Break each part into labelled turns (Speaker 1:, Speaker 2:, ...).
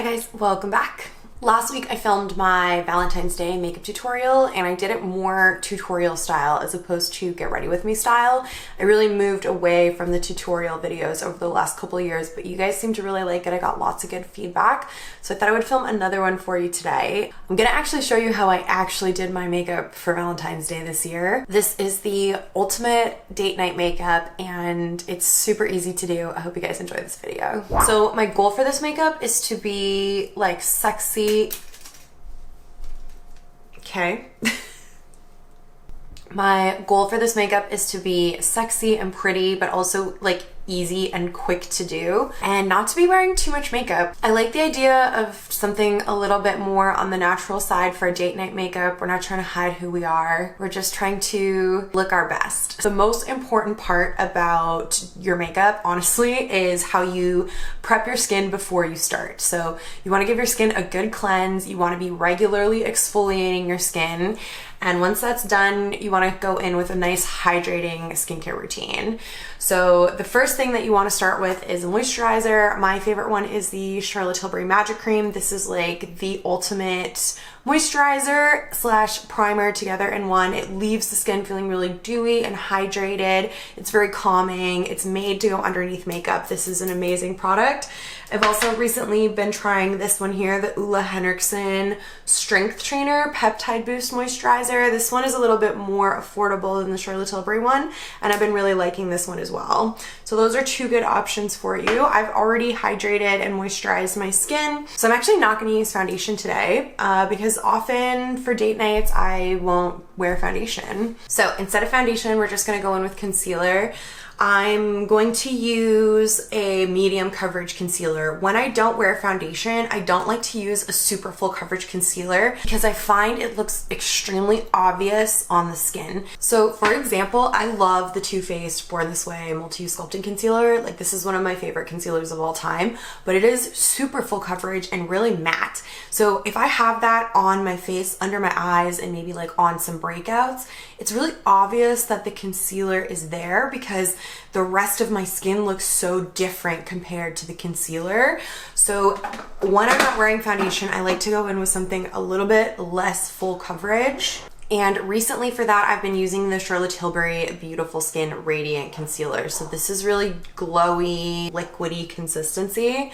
Speaker 1: Hi guys, welcome back. Last week I filmed my Valentine's Day makeup tutorial and I did it more tutorial style as opposed to get ready with me style. I really moved away from the tutorial videos over the last couple of years, but you guys seem to really like it. I got lots of good feedback, so I thought I would film another one for you today. I'm gonna actually show you how I actually did my makeup for Valentine's Day this year. This is the ultimate date night makeup and it's super easy to do. I hope you guys enjoy this video. So my goal for this makeup is to be like sexy. Okay. My goal for this makeup is to be sexy and pretty, but also like easy and quick to do and not to be wearing too much makeup. I like the idea of something a little bit more on the natural side for a date night makeup. We're not trying to hide who we are. We're just trying to look our best. The most important part about your makeup, honestly, is how you prep your skin before you start. So you want to give your skin a good cleanse. You want to be regularly exfoliating your skin. And once that's done, you want to go in with a nice hydrating skincare routine. So the first thing that you want to start with is a moisturizer. My favorite one is the Charlotte Tilbury Magic Cream. This is like the ultimate moisturizer slash primer together in one. It leaves the skin feeling really dewy and hydrated. It's very calming. It's made to go underneath makeup. This is an amazing product. I've also recently been trying this one here, the Ulla Henriksen Strength Trainer Peptide Boost Moisturizer. This one is a little bit more affordable than the Charlotte Tilbury one, and I've been really liking this one as well. So those are two good options for you. I've already hydrated and moisturized my skin, so I'm actually not going to use foundation today because often for date nights I won't wear foundation. So instead of foundation, we're just going to go in with concealer. I'm going to use a medium coverage concealer. When I don't wear foundation, I don't like to use a super full coverage concealer because I find it looks extremely obvious on the skin. So for example, I love the Too Faced Born This Way Multi-Use Sculpting Concealer. Like, this is one of my favorite concealers of all time, but it is super full coverage and really matte. So if I have that on my face, under my eyes, and maybe like on some breakouts, it's really obvious that the concealer is there because the rest of my skin looks so different compared to the concealer. So when I'm not wearing foundation, I like to go in with something a little bit less full coverage. And recently for that, I've been using the Charlotte Tilbury Beautiful Skin Radiant Concealer. So this is really glowy, liquidy consistency.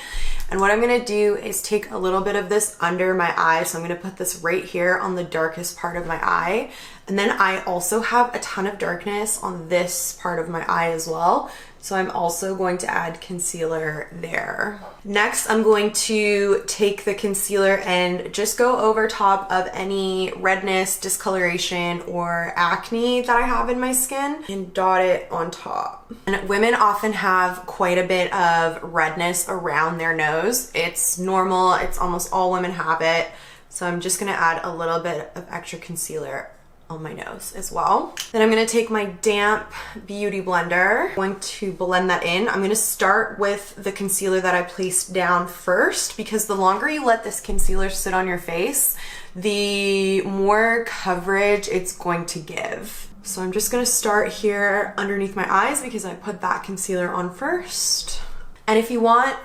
Speaker 1: And what I'm gonna do is take a little bit of this under my eye. So I'm gonna put this right here on the darkest part of my eye. And then I also have a ton of darkness on this part of my eye as well. So I'm also going to add concealer there. Next, I'm going to take the concealer and just go over top of any redness, discoloration, or acne that I have in my skin and dot it on top. And women often have quite a bit of redness around their nose. It's normal, it's almost all women have it. So I'm just gonna add a little bit of extra concealer on my nose as well. Then I'm gonna take my damp beauty blender. I'm going to blend that in. I'm gonna start with the concealer that I placed down first because the longer you let this concealer sit on your face, the more coverage it's going to give. So I'm just gonna start here underneath my eyes because I put that concealer on first. And if you want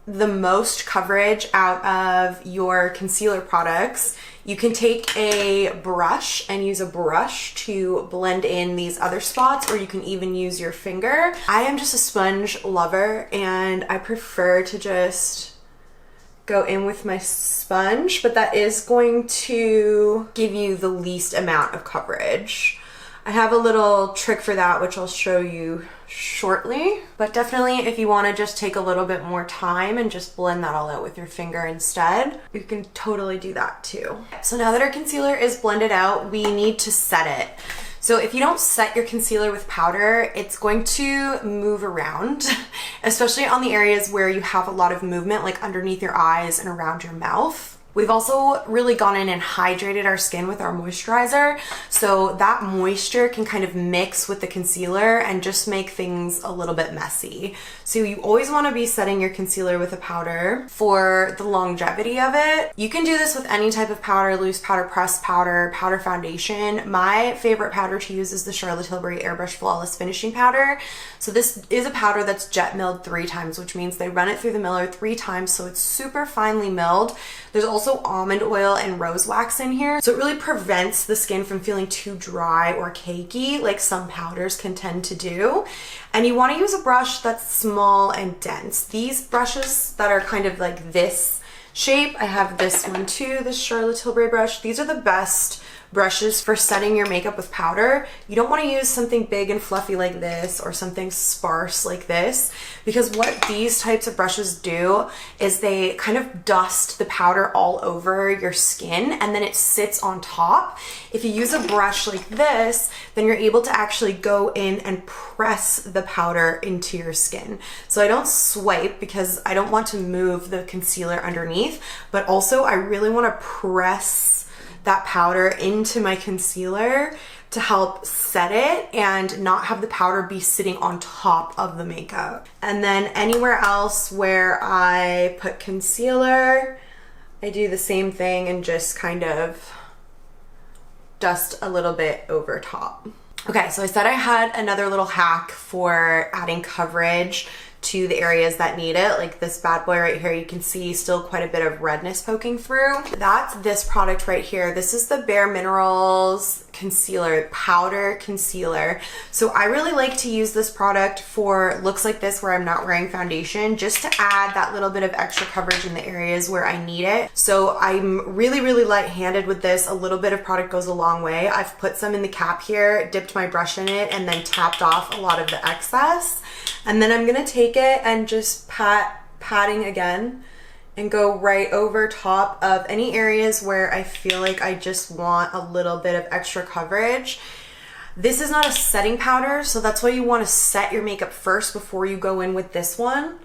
Speaker 1: the most coverage out of your concealer products, you can take a brush and use a brush to blend in these other spots, or you can even use your finger. I am just a sponge lover and I prefer to just go in with my sponge, but that is going to give you the least amount of coverage. I have a little trick for that, which I'll show you shortly, but definitely if you want to just take a little bit more time and just blend that all out with your finger instead, you can totally do that too. So now that our concealer is blended out, we need to set it. So if you don't set your concealer with powder, it's going to move around, especially on the areas where you have a lot of movement, like underneath your eyes and around your mouth. We've also really gone in and hydrated our skin with our moisturizer, so that moisture can kind of mix with the concealer and just make things a little bit messy. So you always want to be setting your concealer with a powder for the longevity of it. You can do this with any type of powder, loose powder, pressed powder, powder foundation. My favorite powder to use is the Charlotte Tilbury Airbrush Flawless Finishing Powder. So this is a powder that's jet milled 3 times, which means they run it through the miller 3 times, so it's super finely milled. There's also almond oil and rose wax in here, so it really prevents the skin from feeling too dry or cakey like some powders can tend to do. And you want to use a brush that's small and dense. These brushes that are kind of like this shape, I have this one too, this Charlotte Tilbury brush. These are the best brushes for setting your makeup with powder. You don't want to use something big and fluffy like this or something sparse like this, because what these types of brushes do is they kind of dust the powder all over your skin and then it sits on top. If you use a brush like this, then you're able to actually go in and press the powder into your skin. So I don't swipe because I don't want to move the concealer underneath, but also I really want to press that powder into my concealer to help set it and not have the powder be sitting on top of the makeup. And then anywhere else where I put concealer, I do the same thing and just kind of dust a little bit over top. Okay, so I said I had another little hack for adding coverage to the areas that need it. Like this bad boy right here, you can see still quite a bit of redness poking through. That's this product right here. This is the Bare Minerals concealer, powder concealer. So I really like to use this product for looks like this where I'm not wearing foundation, just to add that little bit of extra coverage in the areas where I need it. So I'm really light-handed with this. A little bit of product goes a long way. I've put some in the cap here, dipped my brush in it, and then tapped off a lot of the excess. And then I'm gonna take it and just patting again and go right over top of any areas where I feel like I just want a little bit of extra coverage. This is not a setting powder, so that's why you want to set your makeup first before you go in with this one.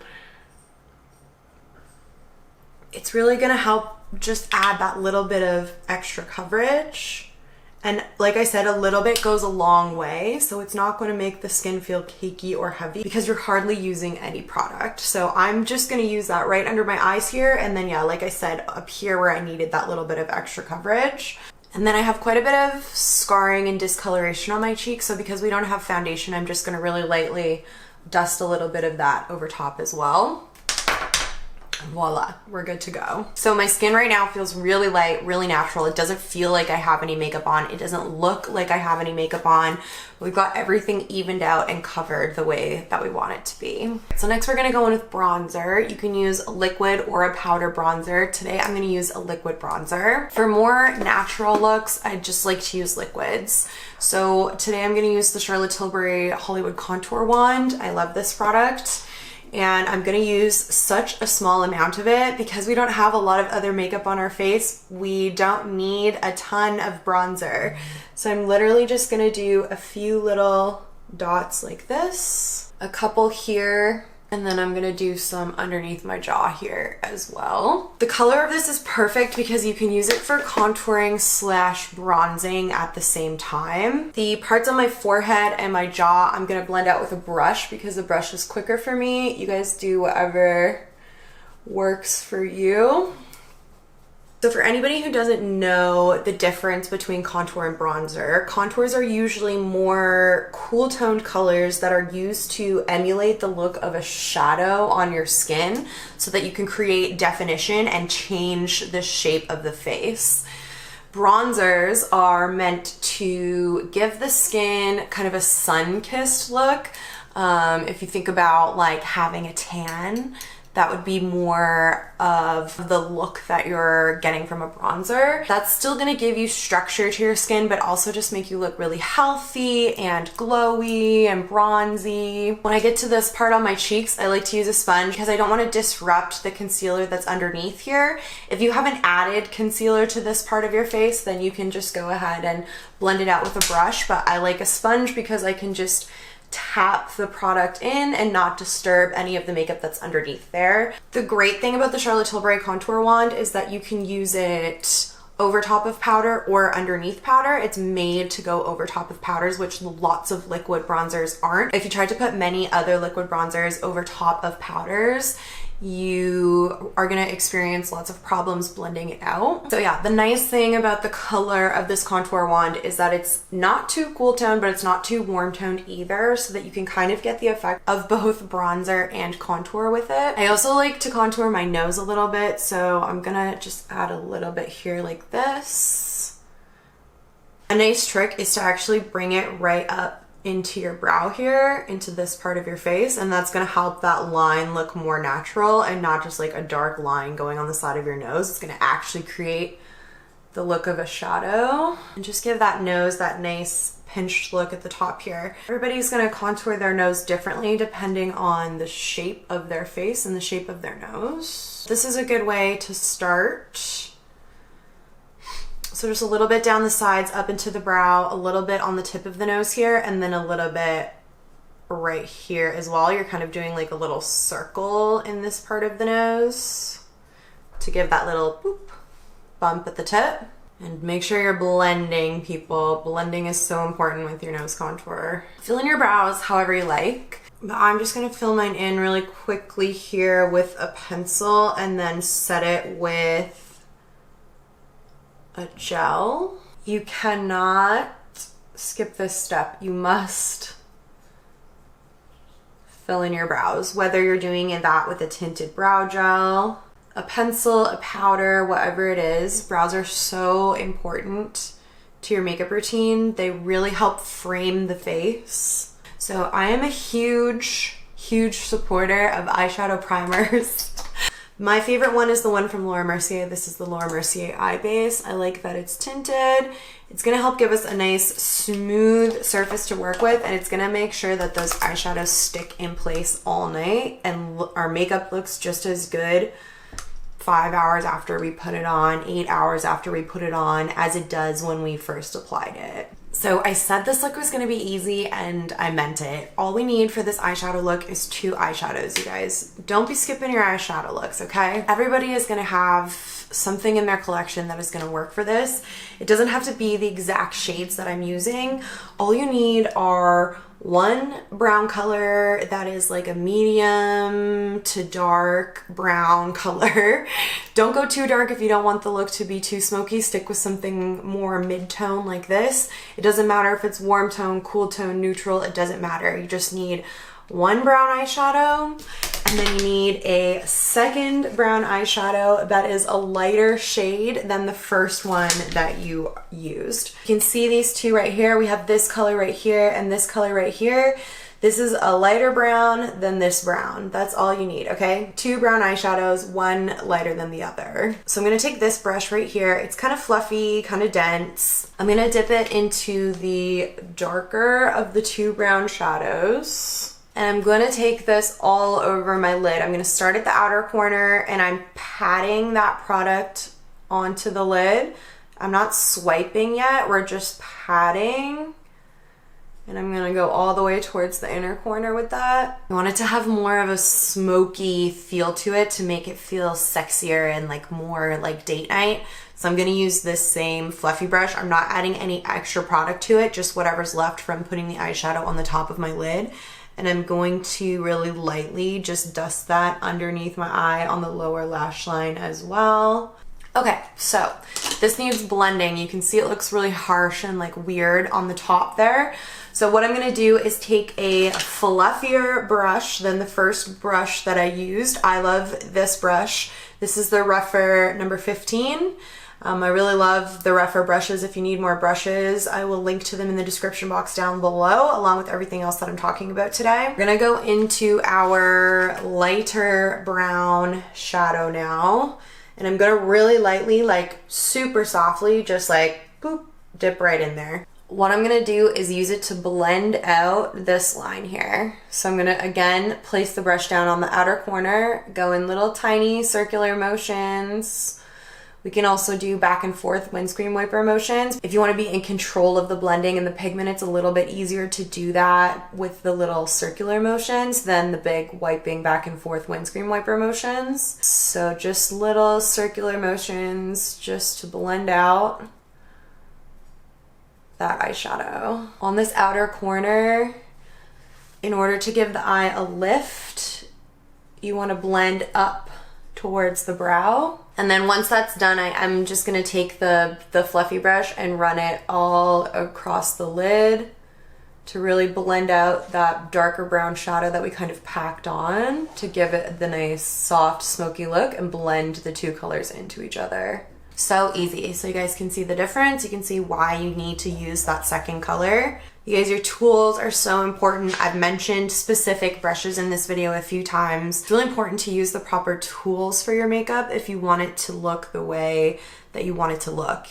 Speaker 1: It's really gonna help just add that little bit of extra coverage. And like I said, a little bit goes a long way, so it's not going to make the skin feel cakey or heavy because you're hardly using any product. So I'm just going to use that right under my eyes here, and then yeah, like I said, up here where I needed that little bit of extra coverage. And then I have quite a bit of scarring and discoloration on my cheeks, so because we don't have foundation, I'm just going to really lightly dust a little bit of that over top as well. Voila, we're good to go. So my skin right now feels really light, really natural. It doesn't feel like I have any makeup on. It doesn't look like I have any makeup on. We've got everything evened out and covered the way that we want it to be. So next we're gonna go in with bronzer. You can use a liquid or a powder bronzer. Today I'm gonna use a liquid bronzer. For more natural looks, I just like to use liquids. So today I'm gonna use the Charlotte Tilbury Hollywood Contour Wand. I love this product. And I'm gonna use such a small amount of it because we don't have a lot of other makeup on our face. We don't need a ton of bronzer. So I'm literally just gonna do a few little dots like this, a couple here, and then I'm gonna do some underneath my jaw here as well. The color of this is perfect because you can use it for contouring slash bronzing at the same time. The parts on my forehead and my jaw, I'm gonna blend out with a brush because the brush is quicker for me. You guys do whatever works for you. So for anybody who doesn't know the difference between contour and bronzer, contours are usually more cool toned colors that are used to emulate the look of a shadow on your skin so that you can create definition and change the shape of the face. Bronzers are meant to give the skin kind of a sun-kissed look. If you think about like having a tan, that would be more of the look that you're getting from a bronzer. That's still gonna give you structure to your skin, but also just make you look really healthy and glowy and bronzy. When I get to this part on my cheeks, I like to use a sponge because I don't wanna disrupt the concealer that's underneath here. If you haven't added concealer to this part of your face, then you can just go ahead and blend it out with a brush, but I like a sponge because I can just tap the product in and not disturb any of the makeup that's underneath there. The great thing about the Charlotte Tilbury contour wand is that you can use it over top of powder or underneath powder. It's made to go over top of powders, which lots of liquid bronzers aren't. If you tried to put many other liquid bronzers over top of powders, you are gonna experience lots of problems blending it out. So yeah, the nice thing about the color of this contour wand is that it's not too cool toned, but it's not too warm toned either, so that you can kind of get the effect of both bronzer and contour with it. I also like to contour my nose a little bit, so I'm gonna just add a little bit here like this. A nice trick is to actually bring it right up into your brow here, into this part of your face, and that's gonna help that line look more natural and not just like a dark line going on the side of your nose. It's gonna actually create the look of a shadow and just give that nose that nice pinched look at the top here. Everybody's gonna contour their nose differently depending on the shape of their face and the shape of their nose. This is a good way to start. So just a little bit down the sides, up into the brow, a little bit on the tip of the nose here, and then a little bit right here as well. You're kind of doing like a little circle in this part of the nose to give that little boop bump at the tip. And make sure you're blending, people. Blending is so important with your nose contour. Fill in your brows however you like. But I'm just gonna fill mine in really quickly here with a pencil and then set it with a gel. You cannot skip this step. You must fill in your brows, whether you're doing that with a tinted brow gel, a pencil, a powder, whatever it is. Brows are so important to your makeup routine. They really help frame the face. So I am a huge supporter of eyeshadow primers. My favorite one is the one from Laura Mercier. This is the Laura Mercier Eye Base. I like that it's tinted. It's gonna help give us a nice smooth surface to work with, and it's gonna make sure that those eyeshadows stick in place all night and our makeup looks just as good 5 hours after we put it on, 8 hours after we put it on, as it does when we first applied it. So I said this look was gonna be easy, and I meant it. All we need for this eyeshadow look is 2 eyeshadows, you guys. Don't be skipping your eyeshadow looks, okay? Everybody is gonna have something in their collection that is gonna work for this. It doesn't have to be the exact shades that I'm using. All you need are one brown color that is like a medium to dark brown color. Don't go too dark if you don't want the look to be too smoky. Stick with something more mid-tone like this. It doesn't matter if it's warm tone, cool tone, neutral, it doesn't matter. You just need one brown eyeshadow, and then you need a second brown eyeshadow that is a lighter shade than the first one that you used. You can see these two right here. We have this color right here and this color right here. This is a lighter brown than this brown. That's all you need, okay? 2 brown eyeshadows, one lighter than the other. So I'm gonna take this brush right here. It's kind of fluffy, kind of dense. I'm gonna dip it into the darker of the 2 brown shadows. And I'm gonna take this all over my lid. I'm gonna start at the outer corner and I'm patting that product onto the lid. I'm not swiping yet, we're just patting. And I'm gonna go all the way towards the inner corner with that. I want it to have more of a smoky feel to it to make it feel sexier and like more like date night. So I'm gonna use this same fluffy brush. I'm not adding any extra product to it, just whatever's left from putting the eyeshadow on the top of my lid. And I'm going to really lightly just dust that underneath my eye on the lower lash line as well. Okay, so this needs blending. You can see it looks really harsh and like weird on the top there. So what I'm gonna do is take a fluffier brush than the first brush that I used. I love this brush. This is the Rougher number 15. I really love the rougher brushes. If you need more brushes, I will link to them in the description box down below, along with everything else that I'm talking about today. We're gonna go into our lighter brown shadow now, and I'm gonna really lightly, like super softly, just like boop, dip right in there. What I'm gonna do is use it to blend out this line here. So I'm gonna, again, place the brush down on the outer corner, go in little tiny circular motions. We can also do back and forth windscreen wiper motions. If you want to be in control of the blending and the pigment, it's a little bit easier to do that with the little circular motions than the big wiping back and forth windscreen wiper motions. So just little circular motions just to blend out that eyeshadow. On this outer corner, in order to give the eye a lift, you want to blend up towards the brow. And then once that's done, I'm just gonna take the fluffy brush and run it all across the lid to really blend out that darker brown shadow that we kind of packed on to give it the nice soft smoky look and blend the two colors into each other. So easy. So you guys can see the difference. You can see why you need to use that second color. You guys, your tools are so important. I've mentioned specific brushes in this video a few times. It's really important to use the proper tools for your makeup if you want it to look the way that you want it to look.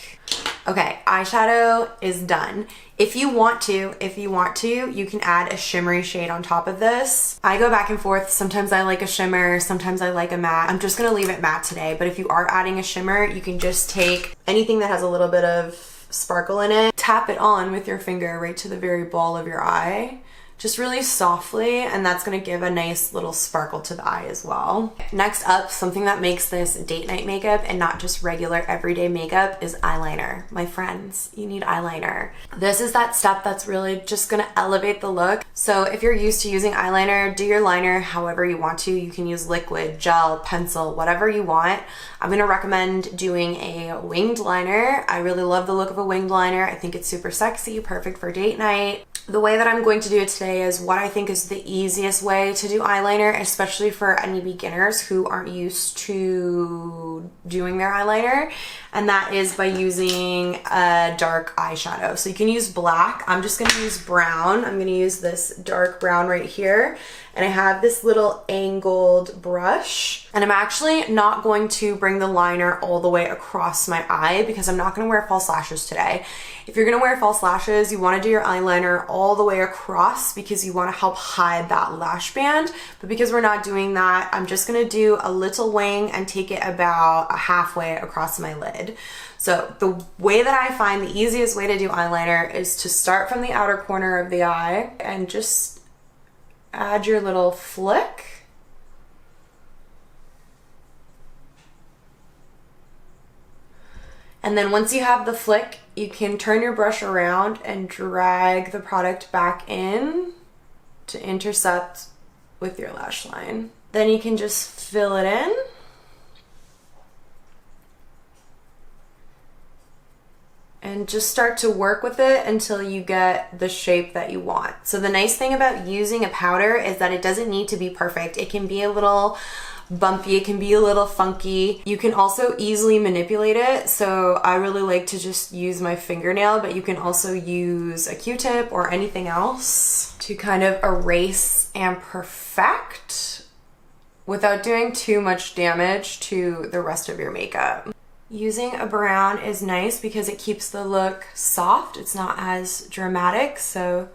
Speaker 1: Okay, eyeshadow is done. If you want to, you can add a shimmery shade on top of this. I go back and forth. Sometimes I like a shimmer, sometimes I like a matte. I'm just gonna leave it matte today, but if you are adding a shimmer, you can just take anything that has a little bit of sparkle in it, tap it on with your finger right to the very ball of your eye, just really softly, and that's gonna give a nice little sparkle to the eye as well. Next up, something that makes this date night makeup and not just regular everyday makeup is eyeliner. My friends, you need eyeliner. This is that step that's really just gonna elevate the look. So if you're used to using eyeliner, do your liner however you want to. You can use liquid, gel, pencil, whatever you want. I'm gonna recommend doing a winged liner. I really love the look of a winged liner. I think it's super sexy, perfect for date night. The way that I'm going to do it today is what I think is the easiest way to do eyeliner, especially for any beginners who aren't used to doing their eyeliner, and that is by using a dark eyeshadow. So you can use black. I'm just gonna use brown. I'm gonna use this dark brown right here, and I have this little angled brush, and I'm actually not going to bring the liner all the way across my eye because I'm not gonna wear false lashes today. If you're gonna wear false lashes, you wanna do your eyeliner all the way across because you wanna help hide that lash band. But because we're not doing that, I'm just gonna do a little wing and take it about halfway across my lid. So the way that I find the easiest way to do eyeliner is to start from the outer corner of the eye and just add your little flick. And then once you have the flick, you can turn your brush around and drag the product back in to intercept with your lash line. Then you can just fill it in. And just start to work with it until you get the shape that you want. So the nice thing about using a powder is that it doesn't need to be perfect. It can be a little bumpy, it can be a little funky. You can also easily manipulate it. So I really like to just use my fingernail, but you can also use a Q-tip or anything else to kind of erase and perfect without doing too much damage to the rest of your makeup. Using a brown is nice because it keeps the look soft. It's not as dramatic, so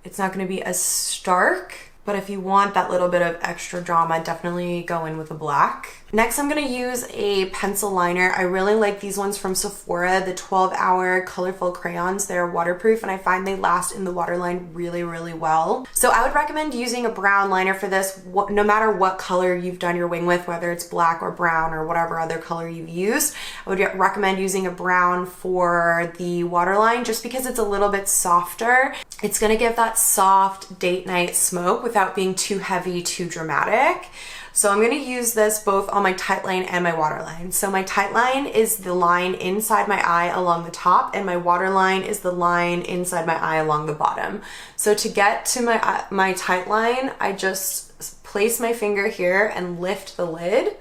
Speaker 1: it's not going to be as stark. But if you want that little bit of extra drama, definitely go in with a black. Next, I'm gonna use a pencil liner. I really like these ones from Sephora, the 12-hour colorful crayons. They're waterproof and I find they last in the waterline really, really well. So I would recommend using a brown liner for this, no matter what color you've done your wing with, whether it's black or brown or whatever other color you've used. I would recommend using a brown for the waterline just because it's a little bit softer. It's gonna give that soft date night smoke without being too heavy, too dramatic. So I'm gonna use this both on my tight line and my waterline. So my tight line is the line inside my eye along the top, and my waterline is the line inside my eye along the bottom. So to get to my tight line, I just place my finger here and lift the lid,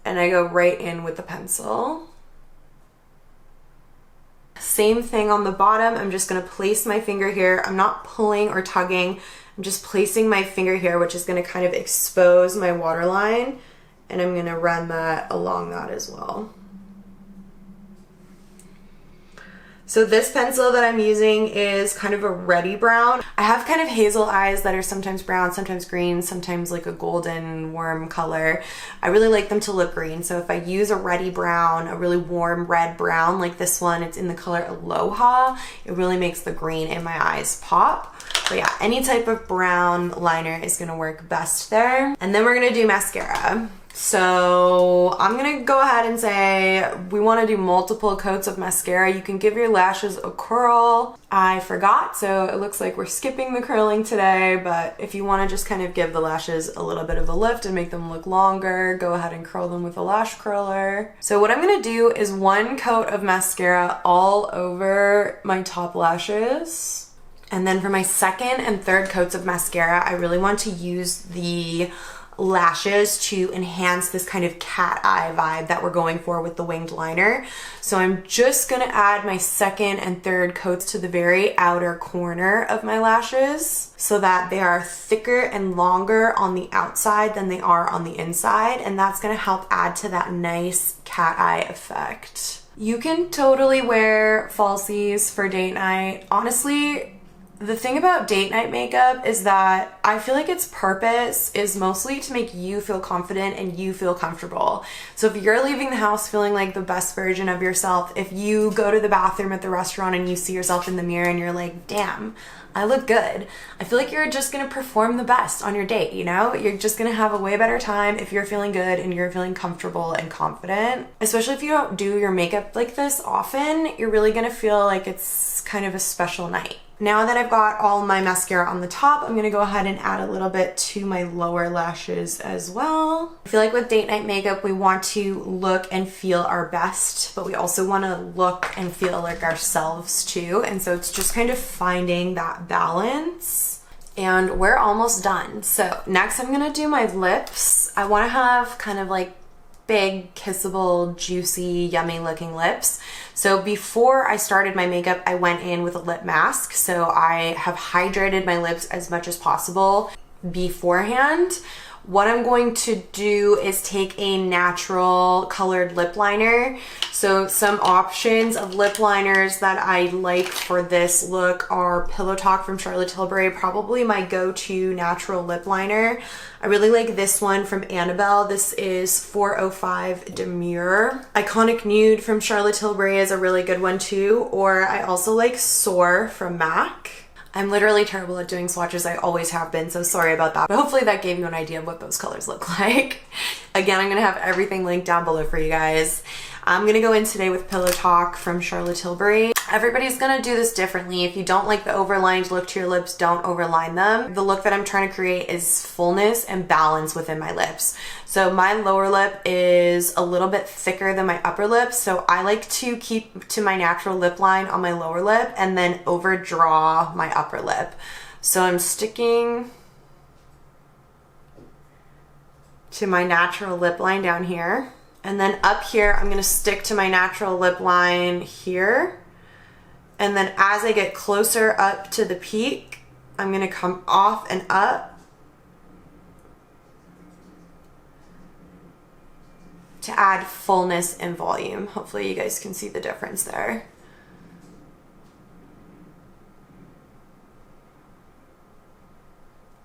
Speaker 1: and I go right in with the pencil. Same thing on the bottom. I'm just gonna place my finger here. I'm not pulling or tugging. I'm just placing my finger here, which is gonna kind of expose my waterline, and I'm gonna run that along that as well. So this pencil that I'm using is kind of a reddy brown. I have kind of hazel eyes that are sometimes brown, sometimes green, sometimes like a golden worm color. I really like them to look green. So if I use a reddy brown, a really warm red brown like this one, it's in the color Aloha, it really makes the green in my eyes pop. But yeah, any type of brown liner is gonna work best there. And then we're gonna do mascara. So I'm gonna go ahead and say we want to do multiple coats of mascara. You can give your lashes a curl. I forgot, so it looks like we're skipping the curling today, but if you want to just kind of give the lashes a little bit of a lift and make them look longer, go ahead and curl them with a lash curler. So what I'm gonna do is one coat of mascara all over my top lashes. And then for my second and third coats of mascara, I really want to use the lashes to enhance this kind of cat eye vibe that we're going for with the winged liner. So I'm just gonna add my second and third coats to the very outer corner of my lashes so that they are thicker and longer on the outside than they are on the inside, and that's gonna help add to that nice cat eye effect. You can totally wear falsies for date night. Honestly, the thing about date night makeup is that I feel like its purpose is mostly to make you feel confident and you feel comfortable. So if you're leaving the house feeling like the best version of yourself, if you go to the bathroom at the restaurant and you see yourself in the mirror and you're like, damn, I look good, I feel like you're just gonna perform the best on your date, you know? You're just gonna have a way better time if you're feeling good and you're feeling comfortable and confident. Especially if you don't do your makeup like this often, you're really gonna feel like it's kind of a special night. Now that I've got all my mascara on the top, I'm gonna go ahead and add a little bit to my lower lashes as well. I feel like with date night makeup, we want to look and feel our best, but we also wanna look and feel like ourselves too. And so it's just kind of finding that balance. And we're almost done. So next I'm gonna do my lips. I wanna have kind of like big, kissable, juicy, yummy looking lips. So before I started my makeup, I went in with a lip mask. So I have hydrated my lips as much as possible beforehand. What I'm going to do is take a natural colored lip liner. So some options of lip liners that I like for this look are Pillow Talk from Charlotte Tilbury, probably my go-to natural lip liner. I really like this one from Annabelle. This is 405 Demure. Iconic Nude from Charlotte Tilbury is a really good one too. Or I also like Soar from MAC. I'm literally terrible at doing swatches. I always have been, so sorry about that. But hopefully that gave you an idea of what those colors look like. Again, I'm gonna have everything linked down below for you guys. I'm gonna go in today with Pillow Talk from Charlotte Tilbury. Everybody's gonna do this differently. If you don't like the overlined look to your lips, don't overline them. The look that I'm trying to create is fullness and balance within my lips. So my lower lip is a little bit thicker than my upper lip, so I like to keep to my natural lip line on my lower lip and then overdraw my upper lip. So I'm sticking to my natural lip line down here. And then up here, I'm gonna stick to my natural lip line here. And then as I get closer up to the peak, I'm gonna come off and up to add fullness and volume. Hopefully you guys can see the difference there.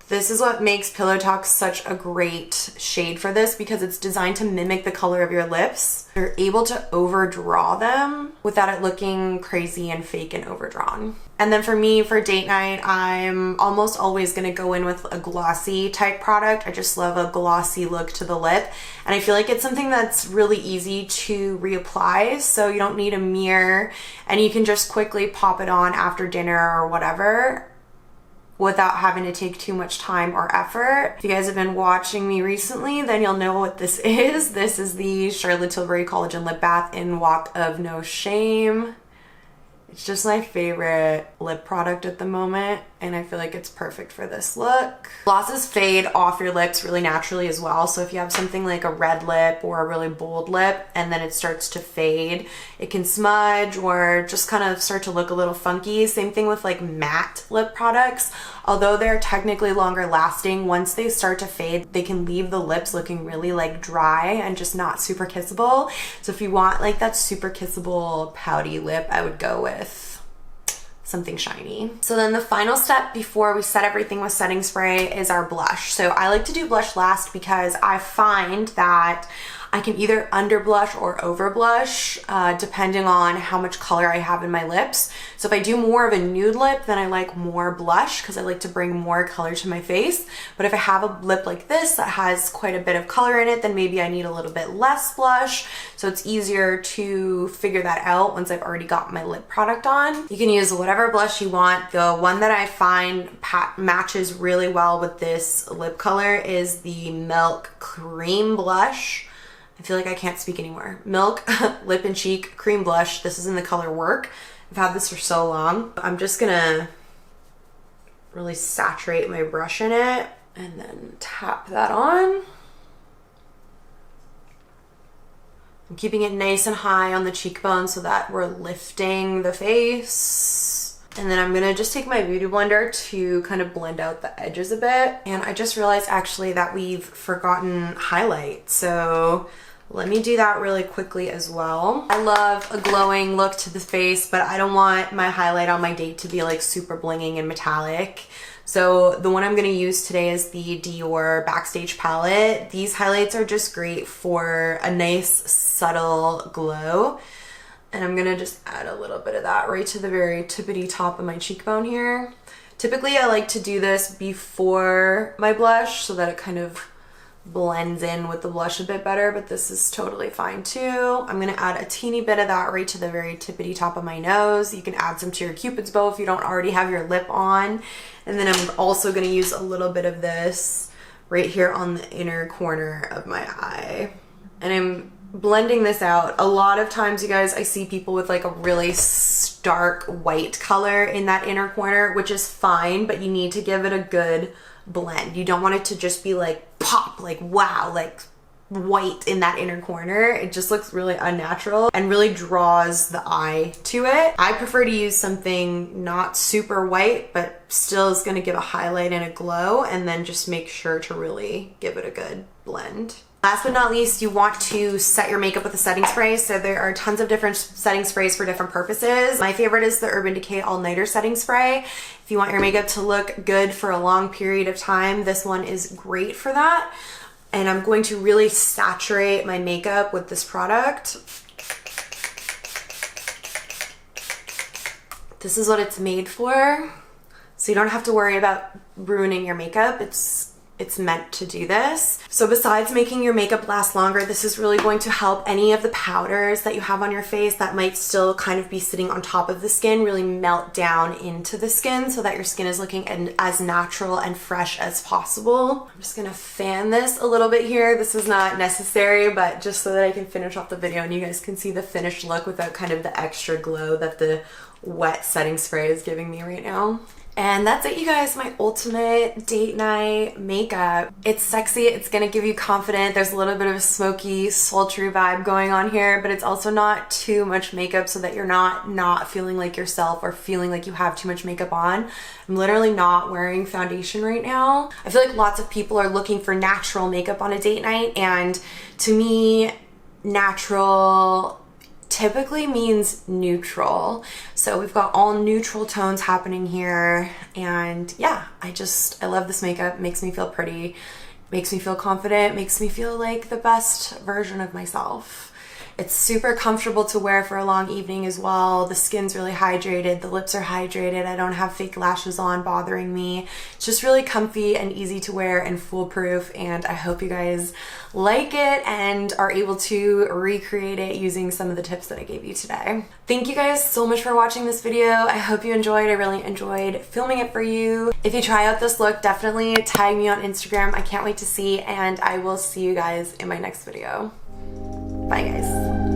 Speaker 1: This is what makes Pillow Talk such a great shade for this, because it's designed to mimic the color of your lips. You're able to overdraw them without it looking crazy and fake and overdrawn. And then for me, for date night, I'm almost always gonna go in with a glossy type product. I just love a glossy look to the lip. And I feel like it's something that's really easy to reapply, so you don't need a mirror and you can just quickly pop it on after dinner or whatever, without having to take too much time or effort. If you guys have been watching me recently, then you'll know what this is. This is the Charlotte Tilbury Collagen Lip Bath in Walk of No Shame. It's just my favorite lip product at the moment. and I feel like it's perfect for this look. Glosses fade off your lips really naturally as well, so if you have something like a red lip or a really bold lip and then it starts to fade, it can smudge or just kind of start to look a little funky. Same thing with like matte lip products. Although they're technically longer lasting, once they start to fade, they can leave the lips looking really like dry and just not super kissable. So if you want like that super kissable pouty lip, I would go with something shiny. So then the final step before we set everything with setting spray is our blush. So I like to do blush last because I find that I can either under blush or over blush depending on how much color I have in my lips. So if I do more of a nude lip, then I like more blush because I like to bring more color to my face. But if I have a lip like this that has quite a bit of color in it, then maybe I need a little bit less blush. So it's easier to figure that out once I've already got my lip product on. You can use whatever blush you want. The one that I find matches really well with this lip color is the Milk Cream Blush. I feel like I can't speak anymore. Milk Lip and Cheek Cream Blush. This is in the color Work. I've had this for so long. I'm just gonna really saturate my brush in it and then tap that on. I'm keeping it nice and high on the cheekbone so that we're lifting the face. And then I'm gonna just take my Beauty Blender to kind of blend out the edges a bit. And I just realized actually that we've forgotten highlight. So let me do that really quickly as well. I love a glowing look to the face, but I don't want my highlight on my date to be like super blinging and metallic. So the one I'm gonna use today is the Dior Backstage palette. These highlights are just great for a nice subtle glow. And I'm gonna just add a little bit of that right to the very tippity top of my cheekbone here. Typically I like to do this before my blush so that it kind of blends in with the blush a bit better, but this is totally fine too. I'm gonna add a teeny bit of that right to the very tippity top of my nose. You can add some to your Cupid's bow if you don't already have your lip on. And then I'm also gonna use a little bit of this right here on the inner corner of my eye. And I'm blending this out. A lot of times, you guys, I see people with like a really stark white color in that inner corner, which is fine, but you need to give it a good blend. You don't want it to just be like pop, like wow, like white in that inner corner. It just looks really unnatural and really draws the eye to it. I prefer to use something not super white, but still is gonna give a highlight and a glow, and then just make sure to really give it a good blend. Last but not least, you want to set your makeup with a setting spray. So there are tons of different setting sprays for different purposes. My favorite is the Urban Decay All Nighter setting spray. If you want your makeup to look good for a long period of time, this one is great for that. And I'm going to really saturate my makeup with this product. This is what it's made for. So you don't have to worry about ruining your makeup. It's meant to do this. So besides making your makeup last longer, this is really going to help any of the powders that you have on your face that might still kind of be sitting on top of the skin really melt down into the skin so that your skin is looking as natural and fresh as possible. I'm just gonna fan this a little bit here. This is not necessary, but just so that I can finish off the video and you guys can see the finished look without kind of the extra glow that the wet setting spray is giving me right now. And that's it, you guys, my ultimate date night makeup. It's sexy, it's gonna give you confidence. There's a little bit of a smoky, sultry vibe going on here, but it's also not too much makeup so that you're not feeling like yourself or feeling like you have too much makeup on. I'm literally not wearing foundation right now. I feel like lots of people are looking for natural makeup on a date night, and to me, natural typically means neutral. So we've got all neutral tones happening here, and yeah, I love this makeup. It makes me feel pretty, makes me feel confident, makes me feel like the best version of myself. It's super comfortable to wear for a long evening as well. The skin's really hydrated, the lips are hydrated, I don't have fake lashes on bothering me. It's just really comfy and easy to wear and foolproof, and I hope you guys like it and are able to recreate it using some of the tips that I gave you today. Thank you guys so much for watching this video. I hope you enjoyed. I really enjoyed filming it for you. If you try out this look, definitely tag me on Instagram. I can't wait to see, and I will see you guys in my next video. Bye guys.